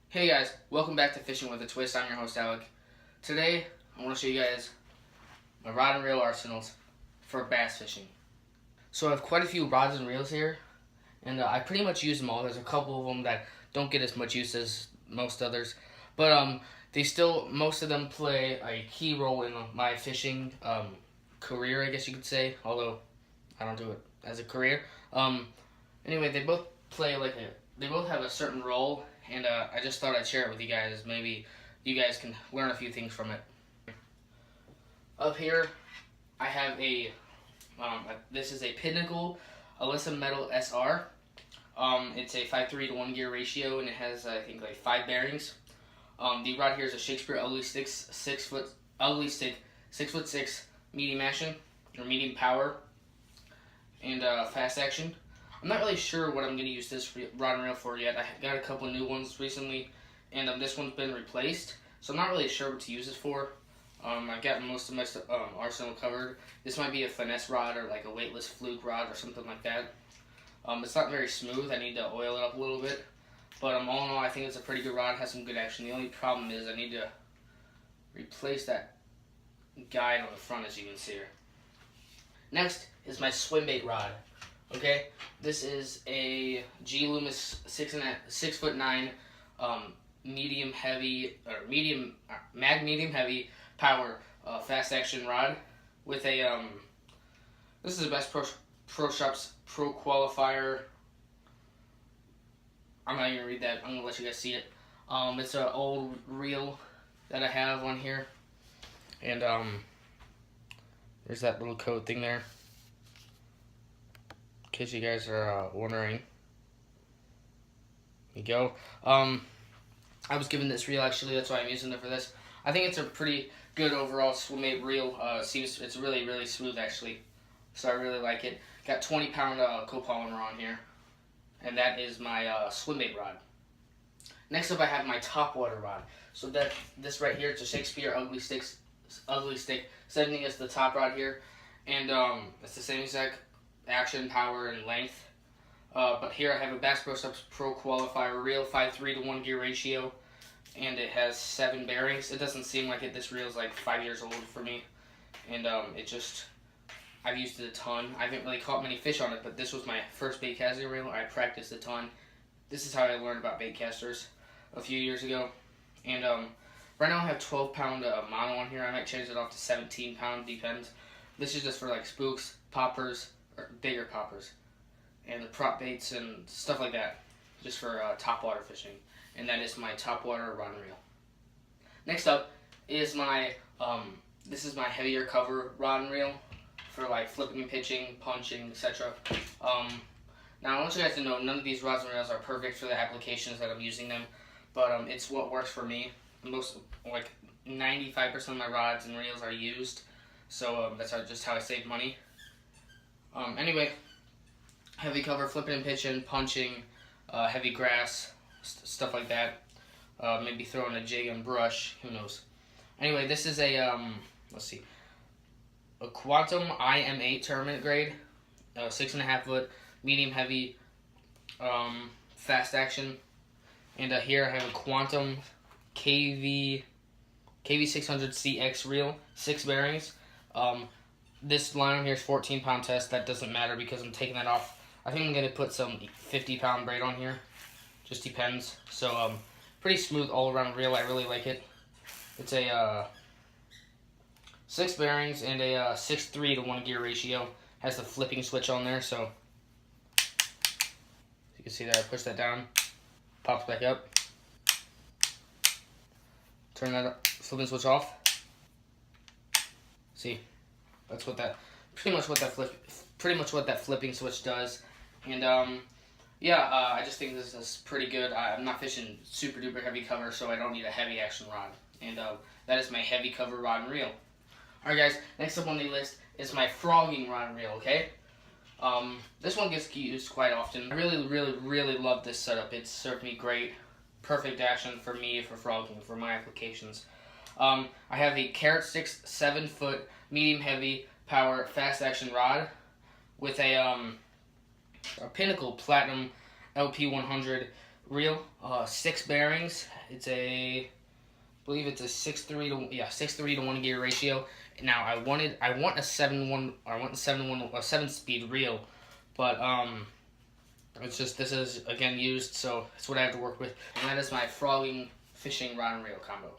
Hey guys, welcome back to Fishing with a Twist. I'm your host Alec. Today I want to show you guys my rod and reel arsenals for bass fishing. So I have quite a few rods and reels here, and I pretty much use them all. There's a couple of them that don't get as much use as most others, but most of them play a key role in my fishing career, I guess you could say. Although I don't do it as a career. Anyway, they both have a certain role, and I just thought I'd share it with you guys. Maybe you guys can learn a few things from it. Up here, I have this is a Pinnacle Alyssa Metal SR. It's a 5:3 to 1 gear ratio, and it has, I think, like 5 bearings. The rod here is a Shakespeare Ugly Stick 6'6" medium action, or medium power, and fast action. I'm not really sure what I'm going to use this rod and reel for yet. I got a couple of new ones recently, and this one's been replaced, so I'm not really sure what to use this for. I've got most of my arsenal covered. This might be a finesse rod or like a weightless fluke rod or something like that. It's not very smooth. I need to oil it up a little bit, but all in all, I think it's a pretty good rod. It has some good action. The only problem is I need to replace that guide on the front, as you can see here. Next is my swim bait rod. Okay, this is a G Loomis 6'9" medium heavy power fast action rod with a this is the Bass Pro Shops Pro Qualifier. I'm not gonna read that. I'm gonna let you guys see it. It's an old reel that I have on here, and there's that little code thing there. In case you guys are wondering. Here you go. I was given this reel, actually. That's why I'm using it for this. I think it's a pretty good overall swim bait reel. It's really, really smooth, actually. So I really like it. Got 20-pound copolymer on here. And that is my swim bait rod. Next up, I have my topwater rod. So this right here, it's a Shakespeare Ugly Stick 70 is the top rod here. And it's the same exact action, power, and length. But here I have a Bass Pro Shops Pro Qualifier reel, 5:3 to 1 gear ratio, and it has 7 bearings. It doesn't seem like it. This reel is like 5 years old for me, and I've used it a ton. I haven't really caught many fish on it, but this was my first bait casting reel. I practiced a ton. This is how I learned about bait casters a few years ago, and right now I have 12-pound mono on here. I might change it off to 17-pound, depends. This is just for like spooks, poppers, or bigger poppers, and the prop baits and stuff like that, just for topwater fishing. And that is my topwater rod and reel. Next up is my this is my heavier cover rod and reel for like flipping and pitching, punching, etc. Now I want you guys to know none of these rods and reels are perfect for the applications that I'm using them, but it's what works for me. Most, like 95% of my rods and reels are used, so that's just how I save money. Anyway, heavy cover, flipping and pitching, punching, heavy grass, stuff like that. Maybe throwing a jig and brush, who knows. Anyway, this is a, a Quantum IM8 tournament grade, 6.5 foot, medium heavy, fast action. And here I have a Quantum KV600CX reel, 6 bearings. This line on here is 14-pound test. That doesn't matter because I'm taking that off. I think I'm going to put some 50-pound braid on here. Just depends. So, pretty smooth all-around reel. I really like it. It's a 6 bearings and a 6:3 to 1 gear ratio. Has the flipping switch on there, so you can see there. I push that down, pops back up. Turn that up, flipping switch off. See, that's what that pretty much what that flipping switch does. And I just think this is pretty good. I'm not fishing super duper heavy cover, so I don't need a heavy action rod. And that is my heavy cover rod and reel. Alright guys, next up on the list is my frogging rod and reel, okay? This one gets used quite often. I really love this setup. It's served me great. Perfect action for me for frogging, for my applications. I have a Carrot Sticks 7-foot medium heavy power fast action rod with a Pinnacle Platinum LP100 reel, 6 bearings. It's a, I believe it's a 6:3 to 1 gear ratio. Now I want a 7 speed reel, but it's just, this is again used, so it's what I have to work with, and that is my frogging fishing rod and reel combo.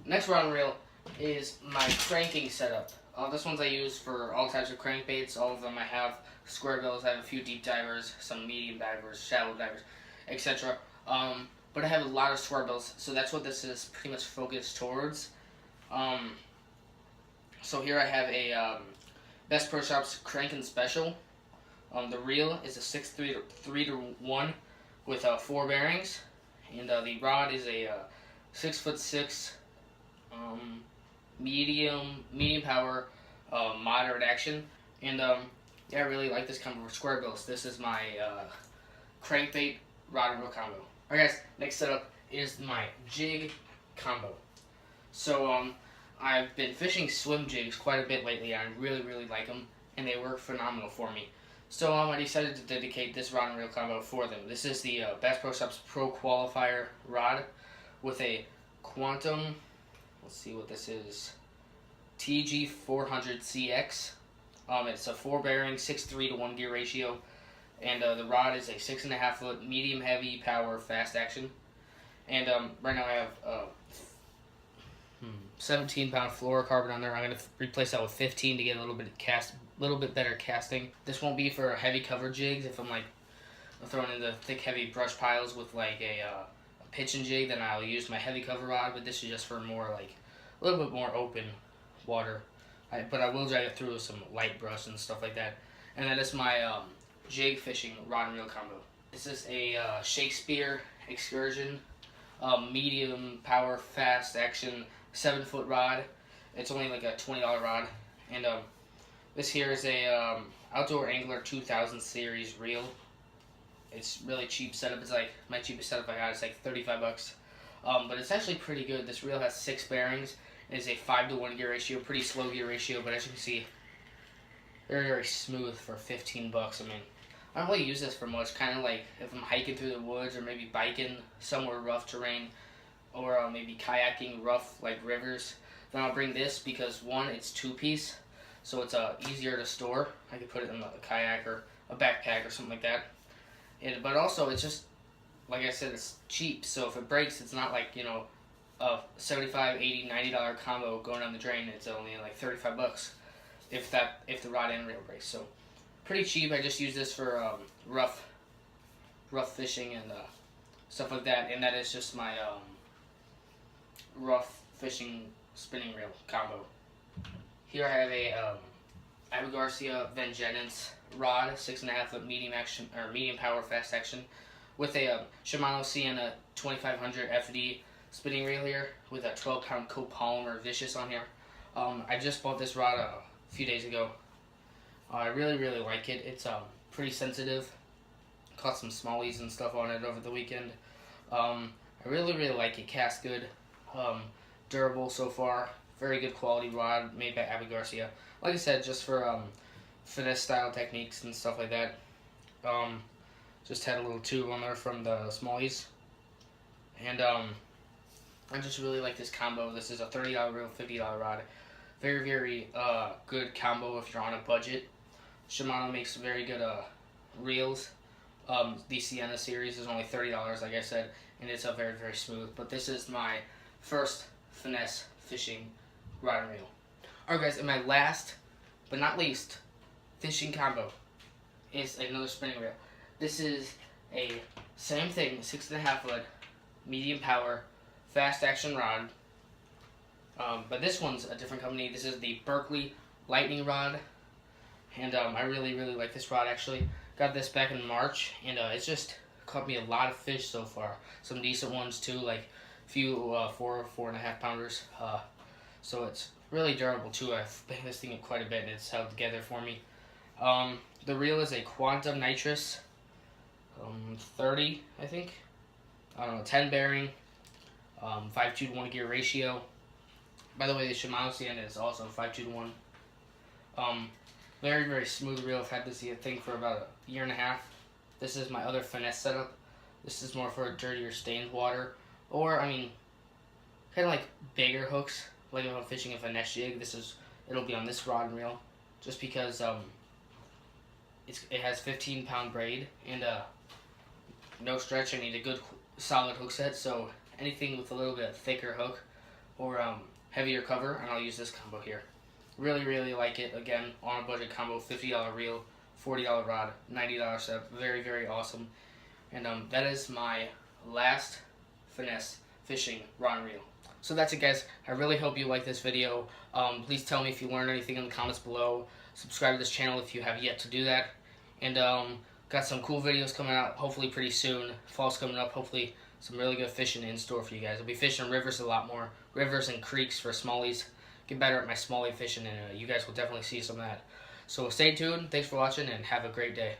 Next rod and reel is my cranking setup. This one's I use for all types of crankbaits. All of them I have square bills. I have a few deep divers, some medium divers, shallow divers, etc. But I have a lot of square bills, so that's what this is pretty much focused towards. So here I have a Best Pro Shops Cranking Special. The reel is a 6:3 to 1 with 4 bearings, and the rod is a 6'6" medium power, moderate action, and yeah, I really like this combo for square bills. This is my crankbait rod and reel combo. Alright guys, next setup is my jig combo. So I've been fishing swim jigs quite a bit lately, and I really like them, and they work phenomenal for me. So I decided to dedicate this rod and reel combo for them. This is the Bass Pro Shops Pro Qualifier rod with a Quantum, let's see what this is, TG400CX. It's a 4 bearing, 6:3 to 1 gear ratio, and the rod is a 6.5 foot medium heavy power fast action. And right now I have 17 pound fluorocarbon on there. I'm gonna replace that with 15 to get a little bit better casting. This won't be for heavy cover jigs. If I'm like throwing in the thick heavy brush piles with like a pitching jig, then I'll use my heavy cover rod. But this is just for more like a little bit more open water. But I will drag it through with some light brush and stuff like that. And that is my jig fishing rod and reel combo. This is a Shakespeare Excursion medium power fast action 7-foot rod. It's only like a $20 rod, and this here is a Outdoor Angler 2000 series reel. It's really cheap setup. It's like my cheapest setup I got. It's like 35 bucks, but it's actually pretty good. This reel has 6 bearings. It's a 5 to 1 gear ratio, pretty slow gear ratio, but as you can see, very smooth for 15 bucks. I mean, I don't really use this for much. Kind of like if I'm hiking through the woods or maybe biking somewhere rough terrain, or maybe kayaking rough like rivers, then I'll bring this because one, it's 2-piece, so it's easier to store. I could put it in a kayak or a backpack or something like that. But also it's just, like I said, it's cheap, so if it breaks, it's not like, you know, a $75, $80, $90 combo going down the drain. It's only like 35 bucks if the rod and reel breaks. So pretty cheap. I just use this for rough fishing and stuff like that, and that is just my rough fishing spinning reel combo. Here I have a Abu Garcia Vengeance rod, 6.5 foot medium action or medium power fast action, with a Shimano Sienna 2500 FD spinning reel here with a 12-pound copolymer Vicious on here. I just bought this rod a few days ago. I really like it. It's pretty sensitive. Caught some smallies and stuff on it over the weekend. I really like it. Casts good. Durable so far. Very good quality rod made by Abu Garcia. Like I said, just for finesse style techniques and stuff like that. Just had a little tube on there from the smallies. And I just really like this combo. This is a $30 reel, $50 rod. Very good combo if you're on a budget. Shimano makes very good reels. The Sienna series is only $30, like I said, and it's very smooth. But this is my first finesse fishing rod and reel. Alright guys, and my last but not least fishing combo is another spinning reel. This is a same thing, 6.5 foot medium power fast action rod. But this one's a different company. This is the Berkley Lightning Rod, and I really like this rod. Actually got this back in March, and it's just caught me a lot of fish so far. Some decent ones too, like a few 4.5 pounders. So it's really durable too. I've banged this thing quite a bit, and it's held together for me. The reel is a Quantum Nitrous 30, I think. I don't know, 10 bearing, 5.2 to 1 gear ratio. By the way, the Shimano Sienna is also 5.2 to 1. Very smooth reel. I've had this thing for about a year and a half. This is my other finesse setup. This is more for dirtier stained water, or I mean, kind of like bigger hooks. Like if I'm fishing a finesse jig, it'll be on this rod and reel, just because it has 15-pound braid and no stretch. I need a good solid hook set, so anything with a little bit thicker hook or heavier cover, and I'll use this combo here. Really, really like it. Again, on a budget combo, $50 reel, $40 rod, $90 set. Very, very awesome. And that is my last finesse fishing rod and reel. So that's it, guys. I really hope you like this video. Please tell me if you learned anything in the comments below. Subscribe to this channel if you have yet to do that. And got some cool videos coming out hopefully pretty soon. Fall's coming up. Hopefully some really good fishing in store for you guys. I'll be fishing rivers a lot more. Rivers and creeks for smallies. Get better at my smallie fishing, and you guys will definitely see some of that. So stay tuned. Thanks for watching, and have a great day.